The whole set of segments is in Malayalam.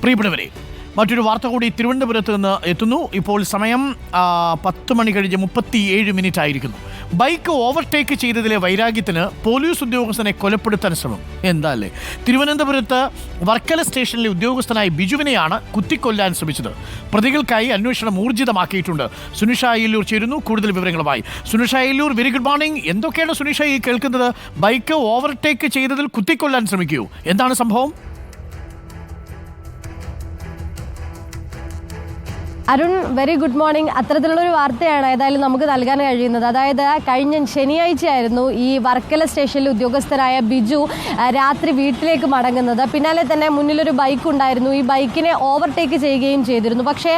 പ്രിയപ്പെട്ടവരെ, മറ്റൊരു വാർത്ത കൂടി തിരുവനന്തപുരത്ത് നിന്ന് എത്തുന്നു. ഇപ്പോൾ സമയം 10 മണി കഴിഞ്ഞ് 37 മിനിറ്റ് ആയിരിക്കുന്നു. ബൈക്ക് ഓവർടേക്ക് ചെയ്തതിലെ വൈരാഗ്യത്തിന് പോലീസ് ഉദ്യോഗസ്ഥനെ കൊലപ്പെടുത്താൻ ശ്രമം. എന്താ അല്ലേ? തിരുവനന്തപുരത്ത് വർക്കല സ്റ്റേഷനിലെ ഉദ്യോഗസ്ഥനായ ബിജുവിനെയാണ് കുത്തിക്കൊല്ലാൻ ശ്രമിച്ചത്. പ്രതികൾക്കായി അന്വേഷണം ഊർജിതമാക്കിയിട്ടുണ്ട്. സുനിഷ അയ്യല്ലൂർ ചേരുന്നു കൂടുതൽ വിവരങ്ങളുമായി. Sunisha Ayyallur, very good morning. എന്തൊക്കെയാണ് സുനിഷ ഈ കേൾക്കുന്നത്? ബൈക്ക് ഓവർടേക്ക് ചെയ്തതിൽ കുത്തിക്കൊല്ലാൻ ശ്രമിക്കൂ, എന്താണ് സംഭവം? Arun, very good morning. അത്തരത്തിലുള്ളൊരു വാർത്തയാണ് ഏതായാലും നമുക്ക് നൽകാൻ കഴിയുന്നത്. അതായത് കഴിഞ്ഞ ശനിയാഴ്ചയായിരുന്നു ഈ വർക്കല സ്റ്റേഷനിലെ ഉദ്യോഗസ്ഥരായ ബിജു രാത്രി വീട്ടിലേക്ക് മടങ്ങുന്നത്. പിന്നാലെ തന്നെ മുന്നിലൊരു ബൈക്ക് ഉണ്ടായിരുന്നു. ഈ ബൈക്കിനെ ഓവർടേക്ക് ചെയ്യുകയും ചെയ്തിരുന്നു. പക്ഷേ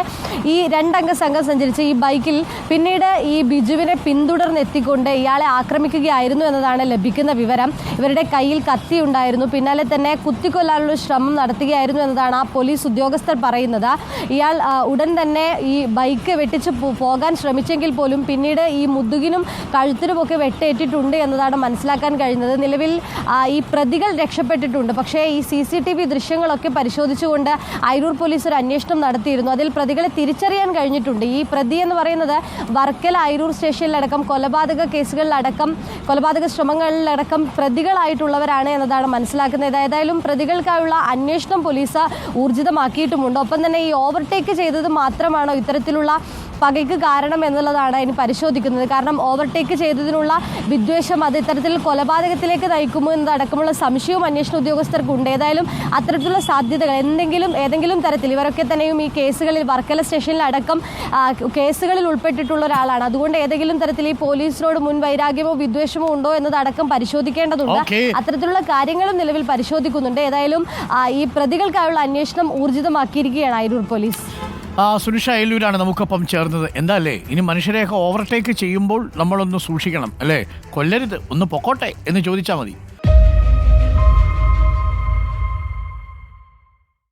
ഈ രണ്ടംഗ സംഘം സഞ്ചരിച്ച ഈ ബൈക്കിൽ പിന്നീട് ഈ ബിജുവിനെ പിന്തുടർന്നെത്തിക്കൊണ്ട് ഇയാളെ ആക്രമിക്കുകയായിരുന്നു എന്നതാണ് ലഭിക്കുന്ന വിവരം. ഇവരുടെ കയ്യിൽ കത്തി ഉണ്ടായിരുന്നു. പിന്നാലെ തന്നെ കുത്തിക്കൊല്ലാനുള്ള ശ്രമം നടത്തുകയായിരുന്നു എന്നതാണ് ആ പോലീസ് ഉദ്യോഗസ്ഥർ പറയുന്നത്. ഇയാൾ ഉടൻ തന്നെ ഈ ബൈക്ക് വെട്ടിച്ച് പോകാൻ ശ്രമിച്ചെങ്കിൽ പോലും പിന്നീട് ഈ മുതുകിനും കഴുത്തിനുമൊക്കെ വെട്ടേറ്റിട്ടുണ്ട് എന്നതാണ് മനസ്സിലാക്കാൻ കഴിയുന്നത്. നിലവിൽ ഈ പ്രതികൾ രക്ഷപ്പെട്ടിട്ടുണ്ട്. പക്ഷേ ഈ CCTV ദൃശ്യങ്ങളൊക്കെ പരിശോധിച്ചുകൊണ്ട് അയിരൂർ പോലീസ് ഒരു അന്വേഷണം നടത്തിയിരുന്നു. അതിൽ പ്രതികളെ തിരിച്ചറിയാൻ കഴിഞ്ഞിട്ടുണ്ട്. ഈ പ്രതി എന്ന് പറയുന്നത് വർക്കല അയിരൂർ സ്റ്റേഷനിലടക്കം കൊലപാതക കേസുകളിലടക്കം കൊലപാതക ശ്രമങ്ങളിലടക്കം പ്രതികളായിട്ടുള്ളവരാണ് എന്നതാണ് മനസ്സിലാക്കുന്നത്. ഏതായാലും പ്രതികൾക്കായുള്ള അന്വേഷണം പോലീസ് ഊർജിതമാക്കിയിട്ടുമുണ്ട്. ഒപ്പം തന്നെ ഈ ഓവർടേക്ക് ചെയ്തത് മാത്രമാണോ ഇത്തരത്തിലുള്ള പകയ്ക്ക് കാരണം എന്നുള്ളതാണ് ഇനി പരിശോധിക്കുന്നത്. കാരണം ഓവർടേക്ക് ചെയ്തതിനുള്ള വിദ്വേഷം അത് ഇത്തരത്തിൽ കൊലപാതകത്തിലേക്ക് നയിക്കുമോ എന്നതടക്കമുള്ള സംശയവും അന്വേഷണ ഉദ്യോഗസ്ഥർക്കുണ്ട്. ഏതായാലും അത്തരത്തിലുള്ള സാധ്യതകൾ ഏതെങ്കിലും തരത്തിൽ ഇവരൊക്കെ തന്നെയും ഈ കേസുകളിൽ വർക്കല സ്റ്റേഷനിലടക്കം കേസുകളിൽ ഉൾപ്പെട്ടിട്ടുള്ള ഒരാളാണ്. അതുകൊണ്ട് ഏതെങ്കിലും തരത്തിൽ ഈ പോലീസിനോട് മുൻ വൈരാഗ്യമോ വിദ്വേഷമോ ഉണ്ടോ എന്നതടക്കം പരിശോധിക്കേണ്ടതുണ്ട്. അത്തരത്തിലുള്ള കാര്യങ്ങളും നിലവിൽ പരിശോധിക്കുന്നുണ്ട്. ഏതായാലും ഈ പ്രതികൾക്കായുള്ള അന്വേഷണം ഊർജിതമാക്കിയിരിക്കുകയാണ് അയിരൂർ പോലീസ്. സുനിഷ അയ്യല്ലൂരാണ് നമുക്കൊപ്പം ചേർന്നത്. എന്താ അല്ലേ, ഇനി മനുഷ്യരെയൊക്കെ ഓവർടേക്ക് ചെയ്യുമ്പോൾ നമ്മളൊന്ന് സൂക്ഷിക്കണം അല്ലേ? കൊല്ലരുത്, ഒന്ന് പൊക്കോട്ടെ എന്ന് ചോദിച്ചാൽ മതി.